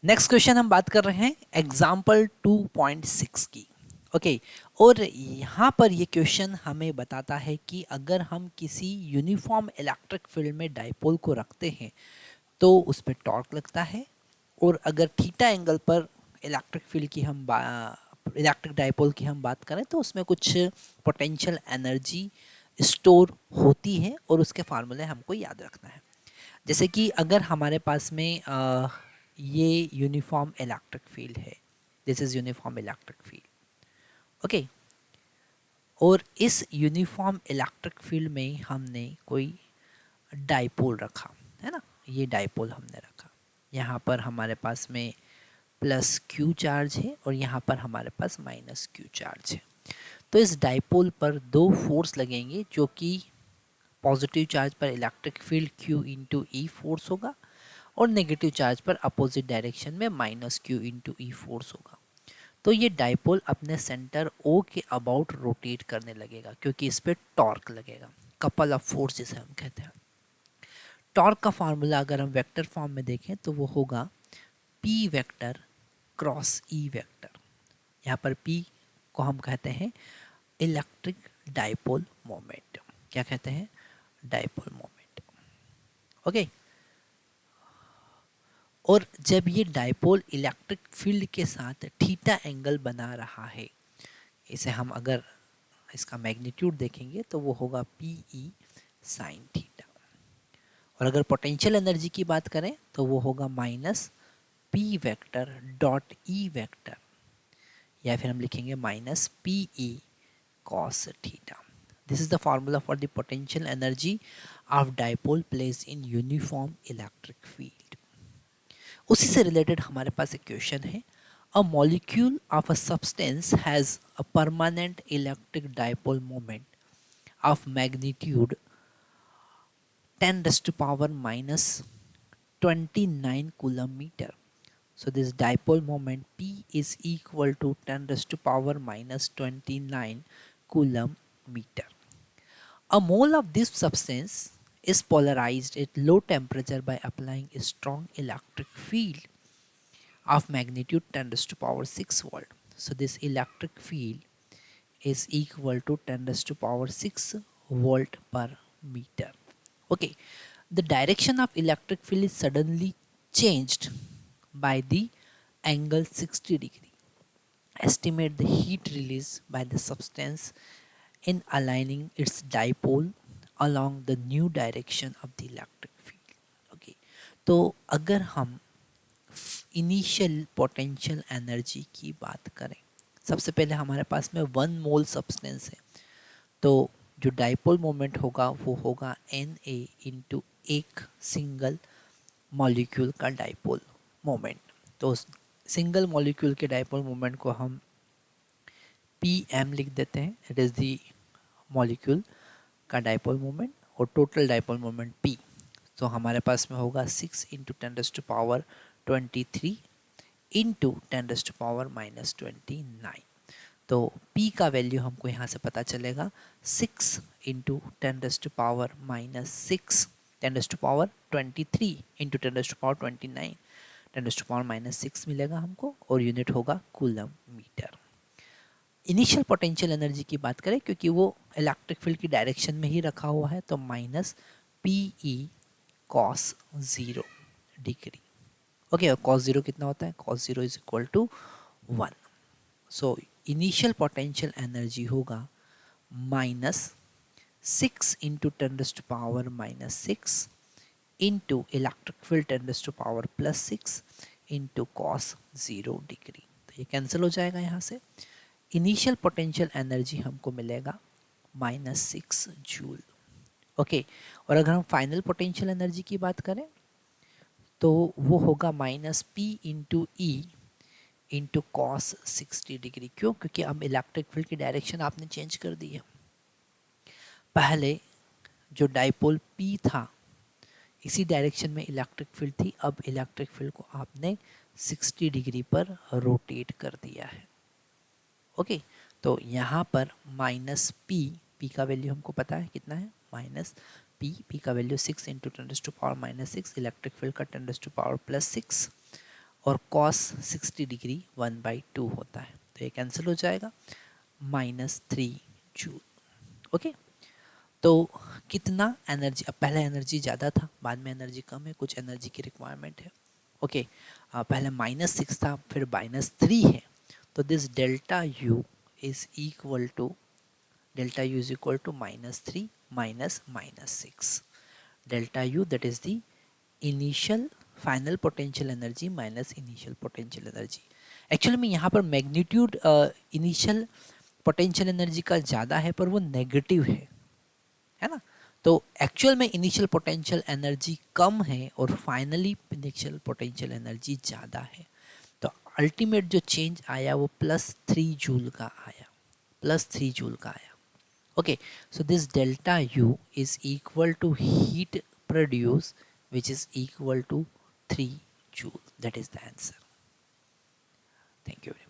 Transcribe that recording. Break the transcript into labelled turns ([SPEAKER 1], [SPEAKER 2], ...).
[SPEAKER 1] Next question हम बात कर रहे हैं एग्जाम्पल 2.6 की। ओके और यहाँ पर ये क्वेश्चन हमें बताता है कि अगर हम किसी यूनिफॉर्म इलेक्ट्रिक फील्ड में डाइपोल को रखते हैं तो उस पर टॉर्क लगता है, और अगर थीटा एंगल पर इलेक्ट्रिक फील्ड की हम इलेक्ट्रिक डाइपोल की हम बात करें तो उसमें कुछ पोटेंशियल एनर्जी स्टोर होती है और उसके फार्मूले हमको याद रखना है। जैसे कि अगर हमारे पास में ये यूनिफॉर्म इलेक्ट्रिक फील्ड है, this is uniform electric field. Okay, और इस यूनिफॉर्म इलेक्ट्रिक फील्ड में हमने कोई डाइपोल रखा है ना, ये डाइपोल हमने रखा। यहाँ पर हमारे पास में प्लस क्यू चार्ज है और यहाँ पर हमारे पास माइनस क्यू चार्ज है। तो इस डाइपोल पर दो फोर्स लगेंगे जो कि पॉजिटिव चार्ज पर इलेक्ट्रिक फील्ड Q इंटू ई फोर्स होगा और नेगेटिव चार्ज पर अपोजिट डायरेक्शन में माइनस क्यू इंटू ई फोर्स होगा। तो ये डाइपोल अपने सेंटर O के अबाउट रोटेट करने लगेगा क्योंकि इस पर टॉर्क लगेगा, कपल ऑफ फोर्स जिसे हम कहते हैं। टॉर्क का फार्मूला अगर हम वेक्टर फॉर्म में देखें तो वो होगा P vector cross E vector. यहाँ पर P को हम कहते हैं इलेक्ट्रिक डाइपोल मोमेंट। क्या कहते हैं? Dipole moment. ओके, और जब ये डाइपोल इलेक्ट्रिक फील्ड के साथ थीटा एंगल बना रहा है, इसे हम अगर इसका मैग्नीट्यूड देखेंगे तो वो होगा पी ई साइन थीटा। और अगर पोटेंशियल एनर्जी की बात करें तो वो होगा minus P vector dot E vector, या फिर हम लिखेंगे minus P E cos theta. This is the formula for the potential energy of dipole placed in uniform electric field. उसी से रिलेटेड हमारे पास एक क्वेश्चन है, a molecule of a substance has a permanent electric dipole moment of magnitude 10 raised to power minus 29 coulomb meter. So this dipole moment P is equal to 10 raised to power minus 29 coulomb meter. A mole of this substance is polarized at low temperature by applying a strong electric field of magnitude 10 raised to power 6 volt. So this electric field is equal to 10 raised to power 6 volt per meter. Okay, the direction of electric field is suddenly changed by the angle 60 degree. Estimate the heat release by the substance in aligning its dipole along the new direction of the electric field. Okay, तो अगर हम initial potential energy की बात करें, सबसे पहले हमारे पास में 1 मोल सब्सटेंस है, तो जो डाइपोल मोमेंट होगा वो होगा एन ए इंटू एक सिंगल मॉलिक्यूल का डाइपोल मोमेंट। तो सिंगल मॉलिक्यूल के डाइपोल मोमेंट को हम पी एम लिख देते हैं, इट इज़ दी मॉलिक्यूल का डाइपोल मोमेंट, और टोटल डाइपोल मोमेंट पी। तो हमारे पास में होगा 6 into 10 raise to power 23 into 10 raise to power minus 29। तो P का वैल्यू हमको यहाँ से पता चलेगा 6 into 10 raise to power minus 6, 10 raise to power 23 into 10 raise to power 29, 10 raise to power minus 6 मिलेगा हमको, और यूनिट होगा coulomb metre. Initial potential energy की बात करें, क्योंकि वो इलेक्ट्रिक फील्ड की डायरेक्शन में ही रखा हुआ है, तो minus P E cos 0 degree. Okay, और कॉस 0 कितना होता है? Cos 0 is equal to 1। So initial potential energy होगा minus 6 into 10 raise to power minus 6 into electric field 10 raise to power plus 6 into cos 0 degree. तो ये cancel हो जाएगा यहाँ से। इनिशियल पोटेंशियल एनर्जी हमको मिलेगा माइनस 6 जूल। ओके, और अगर हम फाइनल पोटेंशियल एनर्जी की बात करें तो वो होगा minus P into E into cos 60 degree. क्यों? क्योंकि अब इलेक्ट्रिक फील्ड की डायरेक्शन आपने चेंज कर दी है। पहले जो डाइपोल पी था इसी डायरेक्शन में इलेक्ट्रिक फील्ड थी, अब इलेक्ट्रिक फील्ड को आपने 60 डिग्री पर रोटेट कर दिया है। ओके, तो यहाँ पर माइनस पी का वैल्यू हमको पता है कितना है, माइनस पी का value 6 into 10 raise to power minus 6, electric field का 10 रेज़ टू पावर प्लस 6, और cos 60 डिग्री 1/2 होता है, तो ये कैंसिल हो जाएगा, -3 जूल। ओके, तो कितना एनर्जी, अब पहले एनर्जी ज़्यादा था, बाद में एनर्जी कम है, कुछ एनर्जी की रिक्वायरमेंट है। ओके, पहले -6 था, फिर -3 है, तो this delta U is equal to -3 -6, delta U that is the initial final potential energy minus initial potential energy. Actually में यहाँ पर मैग्नीट्यूड इनिशियल पोटेंशियल एनर्जी का ज़्यादा है, पर वो नेगेटिव है ना। तो एक्चुअल में इनिशियल पोटेंशियल एनर्जी कम है और फाइनली इनिशियल पोटेंशियल एनर्जी ज़्यादा है। तो अल्टीमेट जो चेंज आया वो +3 जूल का आया, +3 जूल का आया। Okay, so this delta U is equal to heat produce which is equal to 3 joule. That is the answer. Thank you very much.